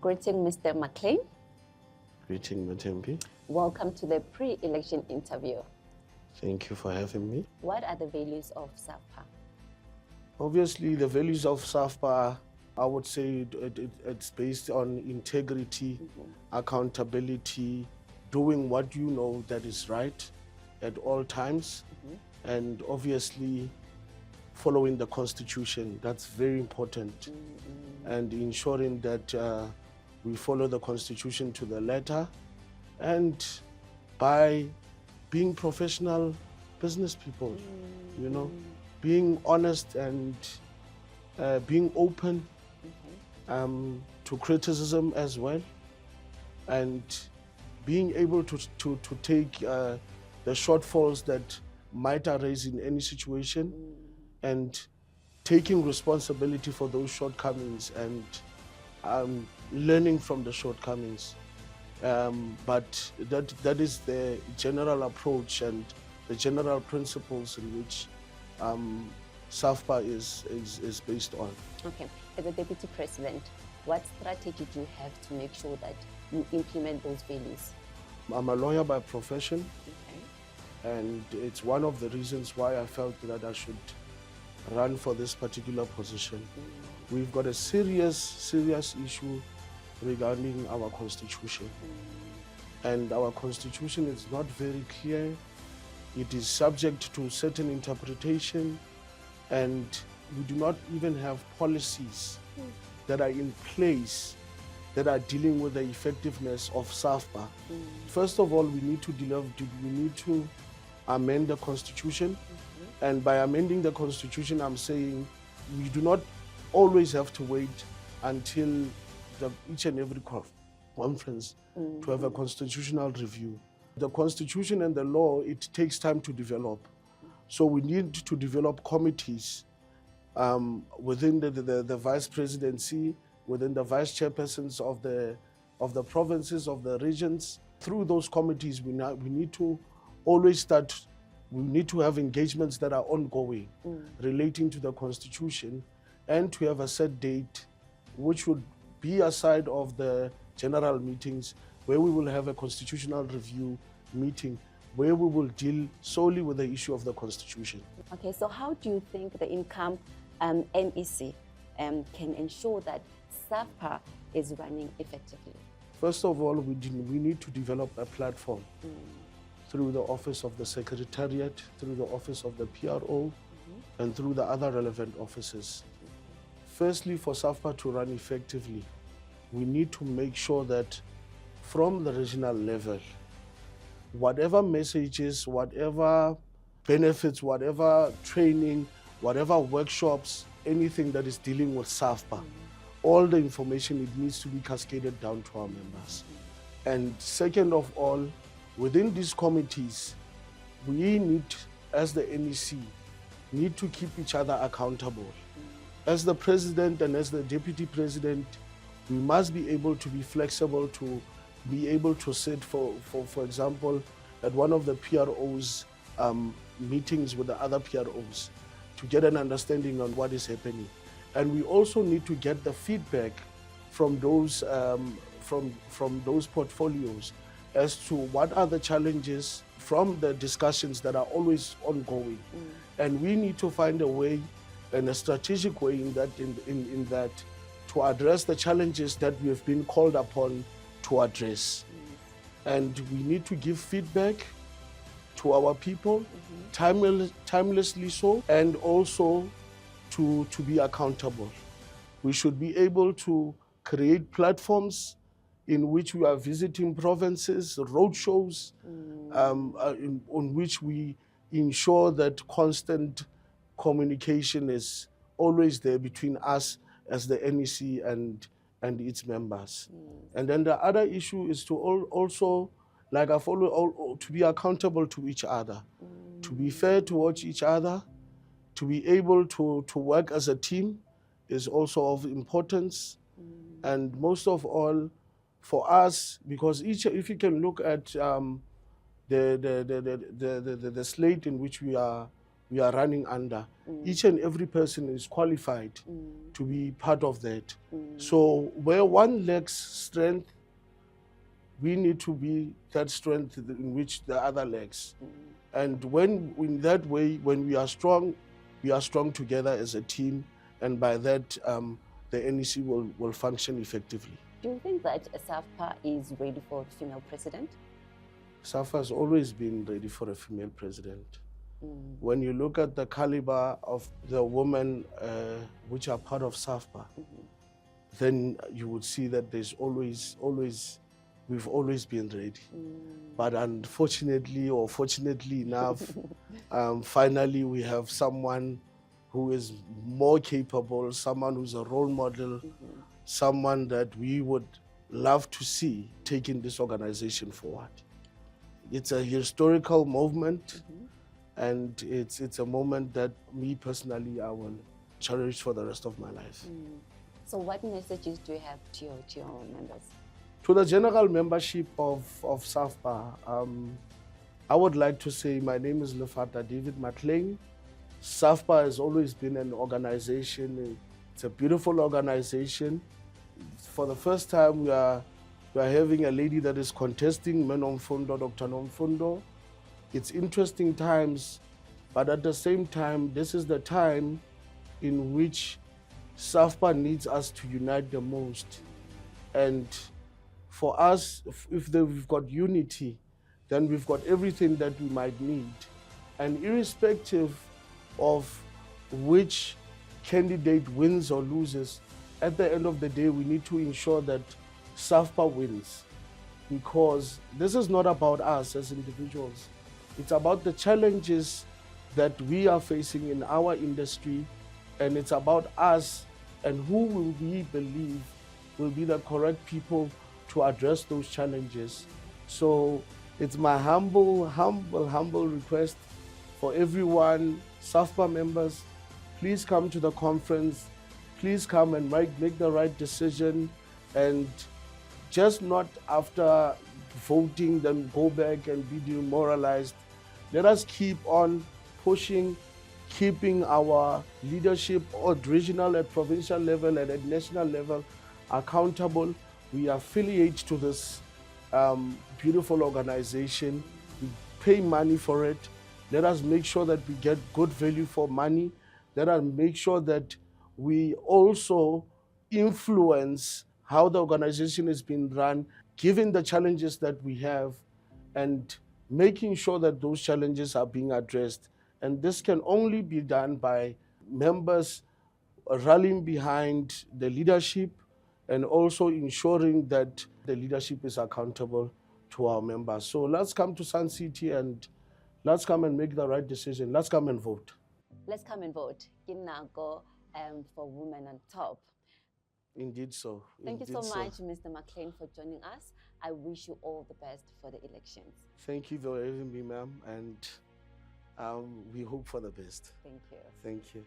Greeting, Mr. Maklein. Greeting, Matempi. Welcome to the pre-election interview. Thank you for having me. What are the values of SAFPA? Obviously, the values of SAFPA, I would say it's based on integrity, accountability, doing what you know that is right at all times, and obviously following the Constitution. That's very important, and ensuring that we follow the Constitution to the letter, and by being professional business people, you know, being honest and being open to criticism as well, and being able to take the shortfalls that might arise in any situation, and taking responsibility for those shortcomings and learning from the shortcomings. But that is the general approach and the general principles in which SAFPA is based on. Okay. As a deputy president, what strategy do you have to make sure that you implement those values? I'm a lawyer by profession, Okay. and it's one of the reasons why I felt that I should run for this particular position. We've got a serious issue regarding our Constitution. And our Constitution is not very clear. It is subject to certain interpretation, and we do not even have policies that are in place that are dealing with the effectiveness of SAFPA. First of all, we need to amend the Constitution. And by amending the Constitution, I'm saying we do not always have to wait until each and every conference to have a constitutional review. The Constitution and the law, it takes time to develop. So we need to develop committees within the vice presidency, within the vice chairpersons of the provinces, of the regions. Through those committees, we need to always we need to have engagements that are ongoing relating to the Constitution, and to have a set date which would be aside of the general meetings, where we will have a constitutional review meeting where we will deal solely with the issue of the Constitution. Okay, so how do you think the income NEC can ensure that SAFPA is running effectively? First of all, we need to develop a platform through the Office of the Secretariat, through the Office of the PRO, and through the other relevant offices. Firstly, for SAFPA to run effectively, we need to make sure that from the regional level, whatever messages, whatever benefits, whatever training, whatever workshops, anything that is dealing with SAFPA, all the information, it needs to be cascaded down to our members. And second of all, within these committees, we need, as the NEC, need to keep each other accountable. As the president and as the deputy president, we must be able to be flexible, to be able to sit, for example, at one of the PRO's meetings with the other PROs to get an understanding on what is happening. And we also need to get the feedback from those from those portfolios as to what are the challenges from the discussions that are always ongoing. And we need to find a way, and a strategic way in that to address the challenges that we have been called upon to address. And we need to give feedback to our people, timelessly so, and also to be accountable. We should be able to create platforms in which we are visiting provinces, road shows, on which we ensure that constant communication is always there between us as the NEC and its members. And then the other issue is to also, like I follow, to be accountable to each other, to be fair towards each other, to be able to work as a team is also of importance. And most of all, for us, because if you can look at the slate in which we are we are running under. Each and every person is qualified to be part of that. So where one lacks strength, we need to be that strength in which the other lacks. And when in that way, when we are strong together as a team, and by that the NEC will function effectively. Do you think that SAFPA is ready for a female president? SAFPA has always been ready for a female president. When you look at the caliber of the women which are part of SAFPA, then you would see that there's we've always been ready. But unfortunately, or fortunately enough, finally we have someone who is more capable, someone who's a role model, someone that we would love to see taking this organization forward. It's a historical movement, and it's a moment that me personally, I will cherish for the rest of my life. So what messages do you have to your members? To the general membership of SAFPA, I would like to say my name is Lefata David Maklein. SAFPA has always been an organization. It's a beautiful organization. For the first time, we are having a lady that is contesting Menomfundo, Dr. Nomfundo. It's interesting times, but at the same time, this is the time in which SAFPA needs us to unite the most. And for us, if we've got unity, then we've got everything that we might need. And irrespective of which candidate wins or loses, at the end of the day, we need to ensure that SAFPA wins, because this is not about us as individuals. It's about the challenges that we are facing in our industry, and it's about us and who will we believe will be the correct people to address those challenges. So it's my humble request for everyone, SAFPA members, please come to the conference, please come and make the right decision, and just not after voting then go back and be demoralized. Let us keep on pushing, keeping our leadership at regional, at provincial level, and at national level accountable. We affiliate to this beautiful organization. We pay money for it. Let us make sure that we get good value for money. Let us make sure that we also influence how the organization is being run, given the challenges that we have, and making sure that those challenges are being addressed. And this can only be done by members rallying behind the leadership, and also ensuring that the leadership is accountable to our members. So let's come to Sun City and let's come and make the right decision. Let's come and vote. Let's come and vote. Go for women on top. Indeed so. Thank you so much, Mr. Maklein, for joining us. I wish you all the best for the elections. Thank you for having me, ma'am, and we hope for the best. Thank you. Thank you.